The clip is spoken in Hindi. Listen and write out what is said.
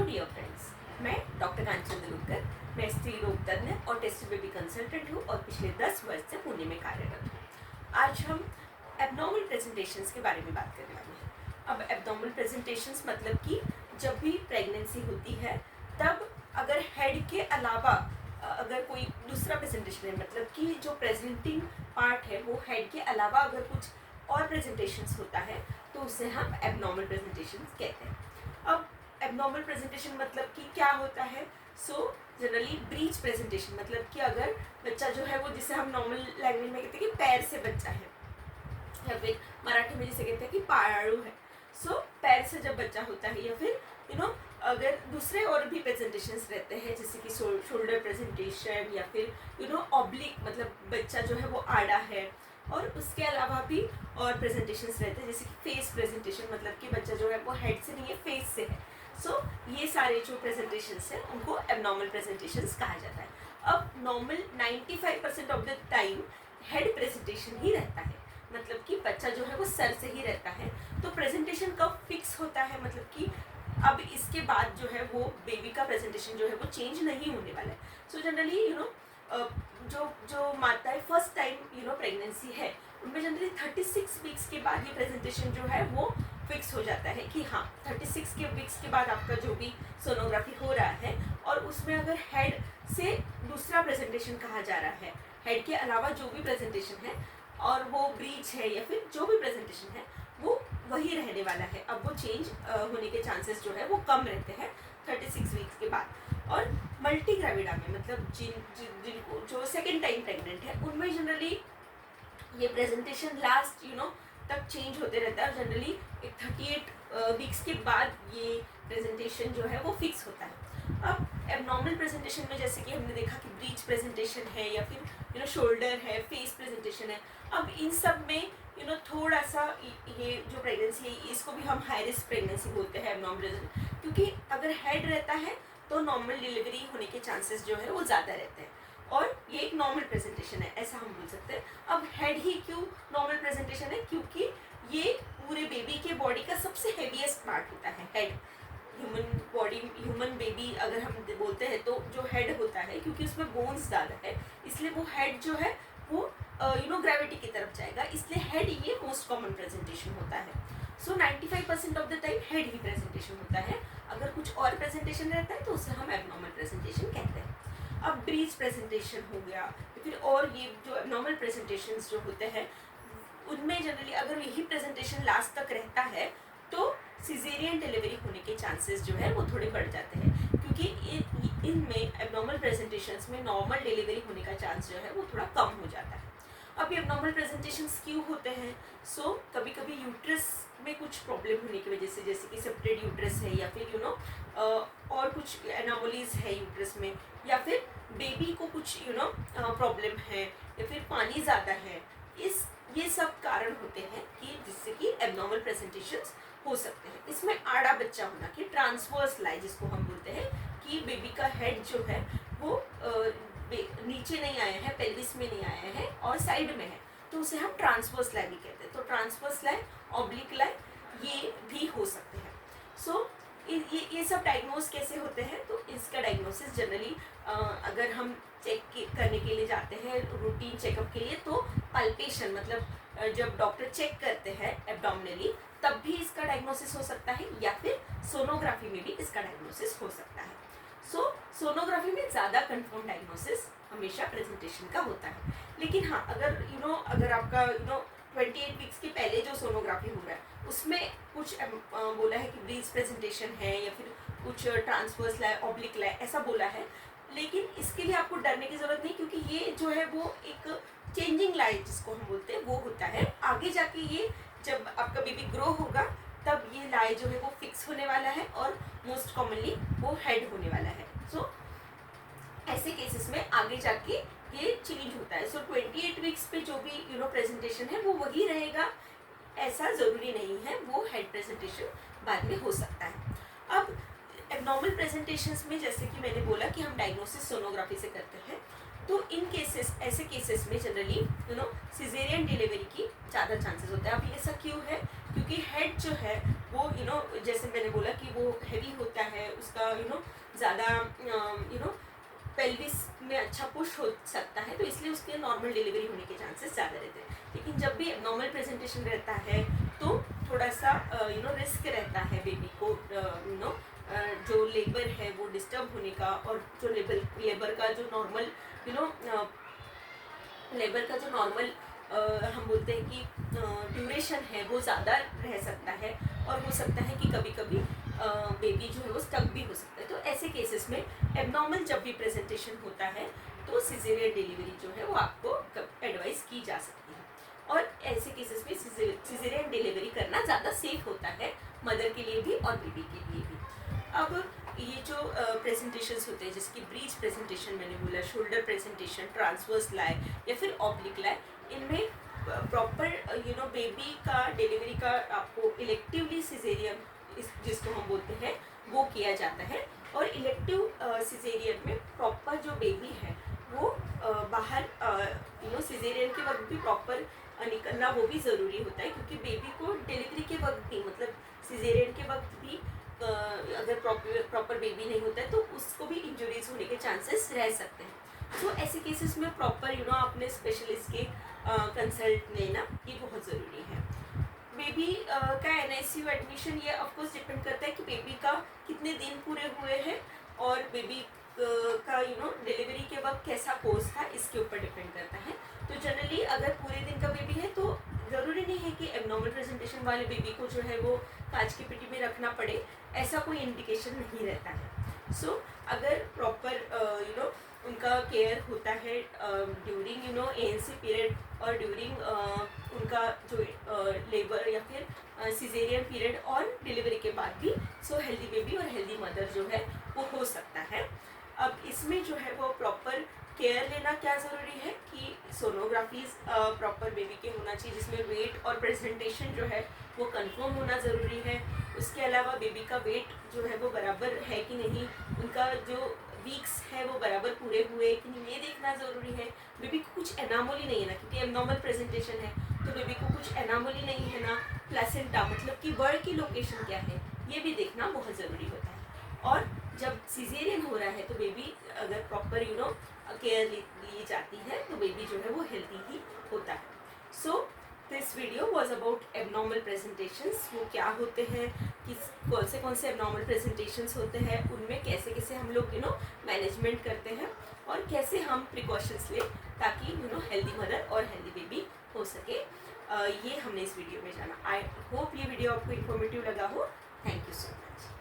डियर फ्रेंड्स, मैं डॉक्टर कांचन दलुकर, मैं स्त्री रोग तज्ञ और टेस्ट बेबी कंसल्टेंट हूँ और पिछले 10 वर्ष से पुणे में कार्यरत हूँ। आज हम एब्नॉर्मल प्रेजेंटेशंस के बारे में बात करने वाले हैं। अब एब्नॉर्मल प्रेजेंटेशंस मतलब कि जब भी प्रेगनेंसी होती है तब अगर हेड के अलावा अगर कोई दूसरा प्रेजेंटेशन है, मतलब कि जो प्रेजेंटिंग पार्ट है वो हेड के अलावा अगर कुछ और प्रेजेंटेशंस होता है तो उसे हम एब्नॉर्मल प्रेजेंटेशंस कहते हैं। अब एब्नॉर्मल प्रेजेंटेशन मतलब कि क्या होता है? जनरली ब्रीच प्रेजेंटेशन मतलब कि अगर बच्चा जो है वो, जिसे हम नॉर्मल लैंग्वेज में कहते हैं कि पैर से बच्चा है, या फिर मराठी में जिसे कहते हैं कि पायाड़ू है। पैर से जब बच्चा होता है, या फिर अगर दूसरे और भी प्रेजेंटेशंस रहते हैं जैसे कि शोल्डर प्रेजेंटेशन, या फिर ऑब्लिक मतलब बच्चा जो है वो आड़ा है, और उसके अलावा भी और प्रेजेंटेशंस रहते हैं जैसे कि फेस प्रेजेंटेशन मतलब कि बच्चा जो है वो हेड से नहीं है, फेस से है। ये सारे जो प्रेजेंटेशंस हैं उनको एब्नॉर्मल प्रेजेंटेशंस कहा जाता है। अब normal 95% of the time head presentation ही रहता है, मतलब कि बच्चा जो है वो सर से ही रहता है। तो प्रेजेंटेशन कब फिक्स होता है, मतलब कि अब इसके बाद जो है वो बेबी का प्रेजेंटेशन जो है वो चेंज नहीं होने वाला है। जनरली जो माताएं फर्स्ट टाइम प्रेगनेंसी है उनमें जनरली 36 वीक्स के बाद ये प्रेजेंटेशन जो है वो फिक्स हो जाता है कि हाँ 36 के वीक्स के बाद आपका जो भी सोनोग्राफी हो रहा है और उसमें अगर हेड से दूसरा प्रेजेंटेशन कहा जा रहा है, हेड के अलावा जो भी प्रेजेंटेशन है और वो ब्रीच है या फिर जो भी प्रेजेंटेशन है वो वही रहने वाला है। अब वो चेंज होने के चांसेस जो है वो कम रहते हैं 36 वीक्स के बाद। और मल्टी ग्रेविडा में मतलब जिनको जो सेकेंड टाइम प्रेग्नेंट है उनमें जनरली ये प्रेजेंटेशन लास्ट तक चेंज होते रहता है। जनरली एक 38 वीक्स के बाद ये प्रेजेंटेशन जो है वो फिक्स होता है। अब एब्नॉर्मल प्रेजेंटेशन में जैसे कि हमने देखा कि ब्रीच प्रेजेंटेशन है या फिर शोल्डर है, फेस प्रेजेंटेशन है। अब इन सब में थोड़ा सा ये जो प्रेगनेंसी है इसको भी हम हाई रिस्क प्रेगनेंसी बोलते हैं एब्नॉर्मल, क्योंकि अगर हेड रहता है तो नॉर्मल डिलीवरी होने के चांसेस जो है वो ज़्यादा रहते हैं और ये एक नॉर्मल प्रेजेंटेशन है, ऐसा हम बोल सकते हैं। अब हेड ही क्यों नॉर्मल प्रेजेंटेशन है? क्योंकि ये पूरे बेबी के बॉडी का सबसे हेवीएस्ट पार्ट होता है हेड। ह्यूमन बेबी अगर हम बोलते हैं तो जो हेड होता है, क्योंकि उसमें बोन्स ज़्यादा है इसलिए वो हेड जो है वो ग्रेविटी की तरफ जाएगा, इसलिए हेड ये मोस्ट कॉमन प्रेजेंटेशन होता है। 95% of the time head he presentation होता है। अगर कुछ और प्रेजेंटेशन रहता है तो उसे हम एब्नॉर्मल प्रेजेंटेशन कहते हैं। अब ब्रीच प्रेजेंटेशन हो गया, फिर और ये जो एब्नॉर्मल प्रेजेंटेशंस जो होते हैं उनमें जनरली अगर यही प्रेजेंटेशन लास्ट तक रहता है तो सिजेरियन डिलीवरी होने के चांसेस जो है वो थोड़े बढ़ जाते हैं, क्योंकि इनमें एब्नॉर्मल प्रेजेंटेशंस में नॉर्मल डिलीवरी होने का चांस जो है वो थोड़ा कम हो जाता है। अब ये एब्नॉर्मल प्रेजेंटेशंस क्यों होते हैं? कभी कभी यूट्रस में कुछ प्रॉब्लम होने की वजह से, जैसे कि सेप्टेड यूट्रस है या फिर और कुछ एनामोलीज है यूट्रस में, या फिर बेबी को कुछ प्रॉब्लम है, या फिर पानी ज़्यादा है, ये सब कारण होते हैं कि जिससे कि एब्नॉर्मल प्रेजेंटेशंस हो सकते हैं। इसमें आड़ा बच्चा होना, कि ट्रांसवर्स लाई जिसको हम बोलते हैं कि बेबी का हेड जो है वो नीचे नहीं आया है, पेल्विस में नहीं आया है और साइड में है, तो उसे हम ट्रांसवर्स लाई भी कहते हैं। तो ट्रांसवर्स लाई, ऑब्लिक लाई ये भी हो सकते हैं। ये सब डायग्नोज कैसे होते हैं? तो इसका डायग्नोसिस जनरली अगर हम चेक करने के लिए जाते हैं रूटीन चेकअप के लिए, तो पल्पेशन मतलब जब डॉक्टर चेक करते हैं एब्डोमिनली तब भी इसका डायग्नोसिस हो सकता है, या फिर सोनोग्राफी में भी इसका डायग्नोसिस हो सकता है। सोनोग्राफी में ज़्यादा कंफर्म डायग्नोसिस हमेशा प्रेजेंटेशन का होता है। लेकिन हाँ, अगर आपका 28 वीक्स के पहले जो सोनोग्राफी हो रहा है उसमें कुछ बोला है कि ब्रीच प्रेजेंटेशन है या फिर कुछ ट्रांसवर्स लाई, ऑब्लिक लाई ऐसा बोला है, लेकिन इसके लिए आपको डरने की ज़रूरत नहीं, क्योंकि ये जो है वो एक चेंजिंग लाई जिसको हम बोलते हैं वो होता है। आगे जाके ये जब आपका बेबी ग्रो होगा तब ये लाई जो है वो फिक्स होने वाला है और मोस्ट कॉमनली वो हेड होने वाला है। ऐसे केसेस में आगे जाके ये चेंज होता है। 28 वीक्स पे जो भी प्रेजेंटेशन है वो वही रहेगा, ऐसा ज़रूरी नहीं है, वो हेड प्रेजेंटेशन बाद में हो सकता है। अब एब्नॉर्मल प्रेजेंटेशंस में जैसे कि मैंने बोला कि हम डायग्नोसिस सोनोग्राफी से करते हैं, तो इन केसेस ऐसे केसेस में जनरली सिजेरियन डिलीवरी की ज़्यादा चांसेस होते हैं। अब ऐसा क्यों है? क्योंकि हेड जो है वो जैसे मैंने बोला कि वो हैवी होता है, उसका ज़्यादा पेल्विस में अच्छा पुश हो सकता है, तो इसलिए उसके नॉर्मल डिलीवरी होने के चांसेस ज़्यादा रहते हैं। लेकिन जब भी नॉर्मल प्रेजेंटेशन रहता है तो थोड़ा सा रिस्क रहता है बेबी को जो लेबर है वो डिस्टर्ब होने का, और जो लेबर का जो नॉर्मल लेबर का जो नॉर्मल हम बोलते हैं कि ड्यूरेशन है वो ज़्यादा रह सकता है, और हो सकता है कि कभी कभी बेबी जो है वो स्टक भी हो सकता है। तो ऐसे केसेस में एबनॉर्मल जब भी प्रेजेंटेशन होता है तो सिजेरियन डिलीवरी जो है वो आपको एडवाइस की जा सकती है, और ऐसे केसेस में सिजेरियन डिलीवरी करना ज़्यादा सेफ होता है मदर के लिए भी और बेबी के लिए भी। अब ये जो प्रेजेंटेशंस होते हैं, जिसकी ब्रीच प्रेजेंटेशन मैंने बोला, शोल्डर प्रेजेंटेशन, ट्रांसवर्स लाई या फिर ऑब्लिक लाई, इनमें प्रॉपर बेबी का डिलीवरी का आपको इलेक्टिवली सिजेरियन जिसको हम बोलते हैं वो किया जाता है, और इलेक्टिव सिजेरियन में प्रॉपर जो बेबी है वो बाहर सिजेरियन के वक्त भी प्रॉपर निकलना वो भी ज़रूरी होता है, क्योंकि बेबी को डिलीवरी के वक्त भी मतलब सिजेरियन के वक्त भी अगर प्रॉपर बेबी नहीं होता है तो उसको भी इंजरीज होने के चांसेस रह सकते हैं। तो ऐसे केसेस में प्रॉपर अपने स्पेशलिस्ट के कंसल्ट लेना ये बहुत ज़रूरी है। बेबी का NICU एडमिशन ये ऑफकोर्स डिपेंड करता है कि बेबी का कितने दिन पूरे हुए हैं, और बेबी का डिलीवरी के वक्त कैसा कोर्स था, इसके ऊपर डिपेंड करता है। तो जनरली अगर पूरे दिन का बेबी है तो ज़रूरी नहीं है कि एबनॉर्मल प्रेजेंटेशन वाले बेबी को जो है वो कांच की पेटी में रखना पड़े, ऐसा कोई इंडिकेशन नहीं रहता है। सो अगर प्रॉपर उनका केयर होता है ड्यूरिंग ANC पीरियड और ड्यूरिंग उनका जो लेबर या फिर सिजेरियन पीरियड और डिलीवरी के बाद भी, सो हेल्दी बेबी और हेल्दी मदर जो है वो हो सकता है। अब इसमें जो है वो प्रॉपर केयर लेना क्या ज़रूरी है कि सोनोग्राफीज प्रॉपर बेबी के होना चाहिए, जिसमें वेट और प्रेजेंटेशन जो है वो कंफर्म होना ज़रूरी है। उसके अलावा बेबी का वेट जो है वो बराबर है कि नहीं, उनका जो वीक्स है वो बराबर पूरे हुए कि नहीं, ये देखना ज़रूरी है। बेबी को कुछ एनामोली नहीं है ना, क्योंकि एबनॉर्मल प्रेजेंटेशन है तो बेबी को कुछ एनामोली नहीं है ना, प्लेसेंटा मतलब कि बर्ड की लोकेशन क्या है ये भी देखना बहुत ज़रूरी होता है। और जब सिजेरियन हो रहा है तो बेबी अगर प्रॉपर केयर ली जाती है तो बेबी जो है वो हेल्दी ही होता है। So this video was about abnormal presentations, वो क्या होते हैं, कौन से एबनॉर्मल प्रेजेंटेशंस होते हैं, उनमें कैसे कैसे हम लोग मैनेजमेंट करते हैं, और कैसे हम प्रिकॉशंस लें ताकि हेल्दी मदर और हेल्दी बेबी हो सके। ये हमने इस वीडियो में जाना। आई होप ये वीडियो आपको इन्फॉर्मेटिव लगा हो। Thank you so much.